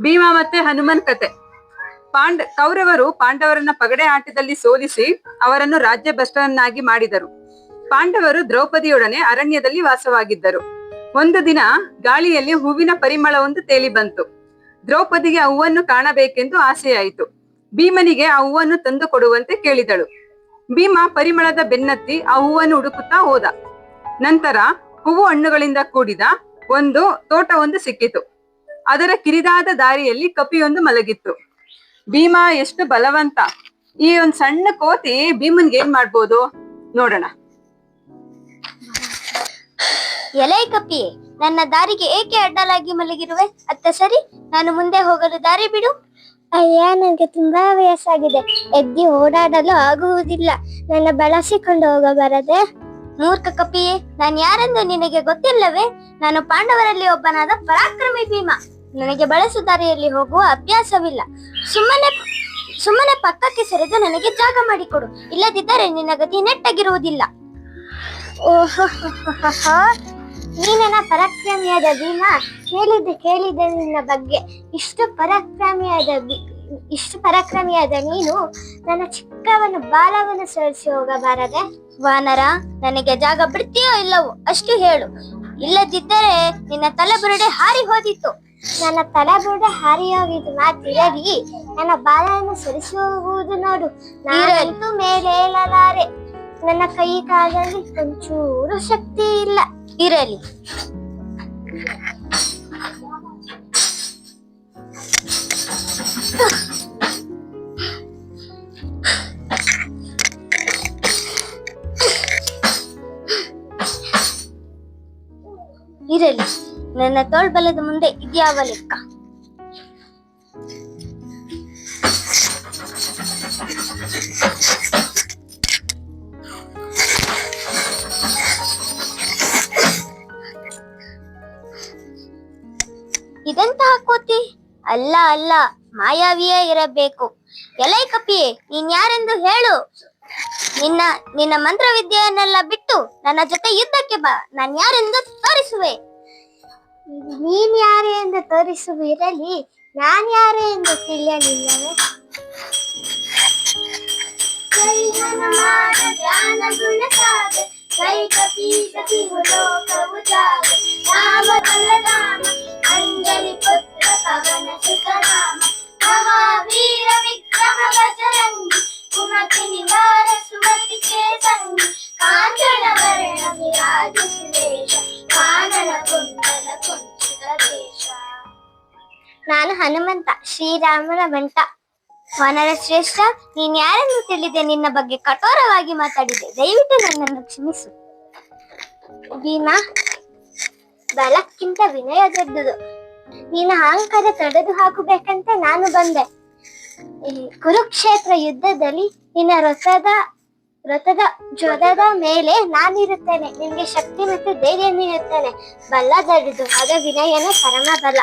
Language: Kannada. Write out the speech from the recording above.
ಭೀಮ ಮತ್ತೆ ಹನುಮನ್ ಕತೆ. ಕೌರವರು ಪಾಂಡವರನ್ನ ಪಗಡೆ ಆಟದಲ್ಲಿ ಸೋಲಿಸಿ ಅವರನ್ನು ರಾಜ್ಯ ಭ್ರಷ್ಟರನ್ನಾಗಿ ಮಾಡಿದರು. ಪಾಂಡವರು ದ್ರೌಪದಿಯೊಡನೆ ಅರಣ್ಯದಲ್ಲಿ ವಾಸವಾಗಿದ್ದರು. ಒಂದು ದಿನ ಗಾಳಿಯಲ್ಲಿ ಹೂವಿನ ಪರಿಮಳವೊಂದು ತೇಲಿ ಬಂತು. ದ್ರೌಪದಿಗೆ ಆ ಹೂವನ್ನು ಕಾಣಬೇಕೆಂದು ಆಸೆಯಾಯಿತು. ಭೀಮನಿಗೆ ಆ ಹೂವನ್ನು ತಂದು ಕೊಡುವಂತೆ ಕೇಳಿದಳು. ಭೀಮ ಪರಿಮಳದ ಬೆನ್ನತ್ತಿ ಆ ಹೂವನ್ನು ಹುಡುಕುತ್ತಾ ಹೋದ. ನಂತರ ಹೂವು ಹಣ್ಣುಗಳಿಂದ ಕೂಡಿದ ಒಂದು ತೋಟವೊಂದು ಸಿಕ್ಕಿತು. ಅದರ ಕಿರಿದಾದ ದಾರಿಯಲ್ಲಿ ಕಪಿಯೊಂದು ಮಲಗಿತ್ತು. ಭೀಮ ಎಷ್ಟು ಬಲವಂತ! ಈ ಒಂದ್ ಸಣ್ಣ ಕೋತಿ ಭೀಮನ್ಗೆ ಏನ್ ಮಾಡ್ಬೋದು ನೋಡೋಣ. ಎಲೈ ಕಪಿಯೇ, ನನ್ನ ದಾರಿಗೆ ಏಕೆ ಅಡ್ಡಲಾಗಿ ಮಲಗಿರುವೆ? ಅತ್ತ ಸರಿ, ನಾನು ಮುಂದೆ ಹೋಗಲು ದಾರಿ ಬಿಡು. ಅಯ್ಯ, ನನಗೆ ತುಂಬಾ ವಯಸ್ಸಾಗಿದೆ, ಎದ್ದಿ ಓಡಾಡಲು ಆಗುವುದಿಲ್ಲ. ನನ್ನ ಬಳಸಿಕೊಂಡು ಹೋಗಬಾರದೆ? ಮೂರ್ಖ ಕಪಿಯೇ, ನಾನು ಯಾರೆಂದು ನಿನಗೆ ಗೊತ್ತಿಲ್ಲವೇ? ನಾನು ಪಾಂಡವರಲ್ಲಿ ಒಬ್ಬನಾದ ಪರಾಕ್ರಮಿ ಭೀಮ. ನನಗೆ ಬಳಸು ದಾರಿಯಲ್ಲಿ ಹೋಗುವ ಅಭ್ಯಾಸವಿಲ್ಲ. ಸುಮ್ಮನೆ ಪಕ್ಕಕ್ಕೆ ಸರಿದು ನನಗೆ ಜಾಗ ಮಾಡಿಕೊಡು, ಇಲ್ಲದಿದ್ದರೆ ನಿನ್ನ ಗತಿ ನೆಟ್ಟಗಿರುವುದಿಲ್ಲ. ಓಹೋ, ನೀನೇನ ಪರಾಕ್ರಮಿಯಾದ ಭೀಮ? ಕೇಳಿದೆ ನಿನ್ನ ಬಗ್ಗೆ. ಇಷ್ಟು ಪರಾಕ್ರಮಿಯಾದ ನೀನು ನನ್ನ ಚಿಕ್ಕವನ ಬಾಲವನ್ನು ಸರಿಸಿ ಹೋಗಬಾರದೆ? ವಾನರ, ನನಗೆ ಜಾಗ ಬಿಡ್ತೀಯೋ ಇಲ್ಲವೋ ಅಷ್ಟು ಹೇಳು, ಇಲ್ಲದಿದ್ದರೆ ನಿನ್ನ ತಲೆಬುರುಡೆ ಹಾರಿ ಹೋದಿತ್ತು. ನನ್ನ ತಲೆಬುರುಡೆ ಹಾರಿ ಹೋಗಿದ್ದು ಮಾತಿರಲಿ, ನನ್ನ ಬಾಲವನ್ನು ಸರಿಸಿ ಹೋಗುವುದು ನೋಡು. ನಾನಂತೂ ಮೇಲೆ ಏಳಲಾರೆ. ನನ್ನ ಕೈ ಕಾಲಲ್ಲಿ ಒಂಚೂರು ಶಕ್ತಿ ಇಲ್ಲ. ಇರಲಿ, ನನ್ನ ತೋಳ್ಬಲದ ಮುಂದೆ ಇದ್ಯಾವ ಲೆಕ್ಕ? ಇದೆಂತಹ ಕೋತಿ? ಅಲ್ಲ, ಮಾಯಾವಿಯೇ ಇರಬೇಕು. ಎಲೈ ಕಪಿಯೇ, ನೀನ್ ಯಾರೆಂದು ಹೇಳು. ನಿನ್ನ ಮಂತ್ರವಿದ್ಯೆಯನ್ನೆಲ್ಲ ಬಿಟ್ಟು ನನ್ನ ಜೊತೆ ಯುದ್ಧಕ್ಕೆ ಬಾ. ನಾನ್ ಯಾರೆಂದು ತೋರಿಸುವೆ. ನೀನ್ ಯಾರು ಎಂದು ತೋರಿಸುವಿರಲಿ, ನಾನ್ ಯಾರು ಎಂದು ತಿಳಿಯಲಿಲ್ಲವೇ? ಅಂಜಲಿ ಪುತ್ರ ಪವನ ಸುತ ರಾಮ, ಮಹಾವೀರ ವಿಕ್ರಮ ಬಜರಂಗಿ, ಕುಮತಿ ನಿವಾರ ಸುಮತಿ ಕೇಸಂಗಿ, ಕಾಂಚನ ವರ್ಣ ವಿರಾಜ ಸುರೇಶ, ಕಾನನ ಕುಂಡಲ ಕುಂಚಿತ ದೇಶ. ನಾನು ಹನುಮಂತ, ಶ್ರೀರಾಮನ ಬಂಟ. ವಾನರ ಶ್ರೇಷ್ಠ, ನೀನ್ ಯಾರೆಂದು ತಿಳಿದೆ ನಿನ್ನ ಬಗ್ಗೆ ಕಠೋರವಾಗಿ ಮಾತಾಡಿದೆ. ದಯವಿಟ್ಟು ನನ್ನನ್ನು ಕ್ಷಮಿಸು. ಭೀಮ, ಬಲಕ್ಕಿಂತ ವಿನಯ ದೊಡ್ಡದು. ನೀನು ಅಹಂಕಾರ ತೊಡೆದು ಹಾಕಬೇಕಂತೆ ನಾನು ಬಂದೆ. ಕುರುಕ್ಷೇತ್ರ ಯುದ್ಧದಲ್ಲಿ ನಿನ್ನ ರಥದ ಜ್ವರದ ಮೇಲೆ ನಾನಿರುತ್ತೇನೆ. ನಿನ್ಗೆ ಶಕ್ತಿ ಮತ್ತು ಧೈರ್ಯ ನೀಡುತ್ತೇನೆ. ಬಲ್ಲ ದೊಡ್ಡದು, ಆಗ ವಿನಯನ ಪರಮ ಬಲ.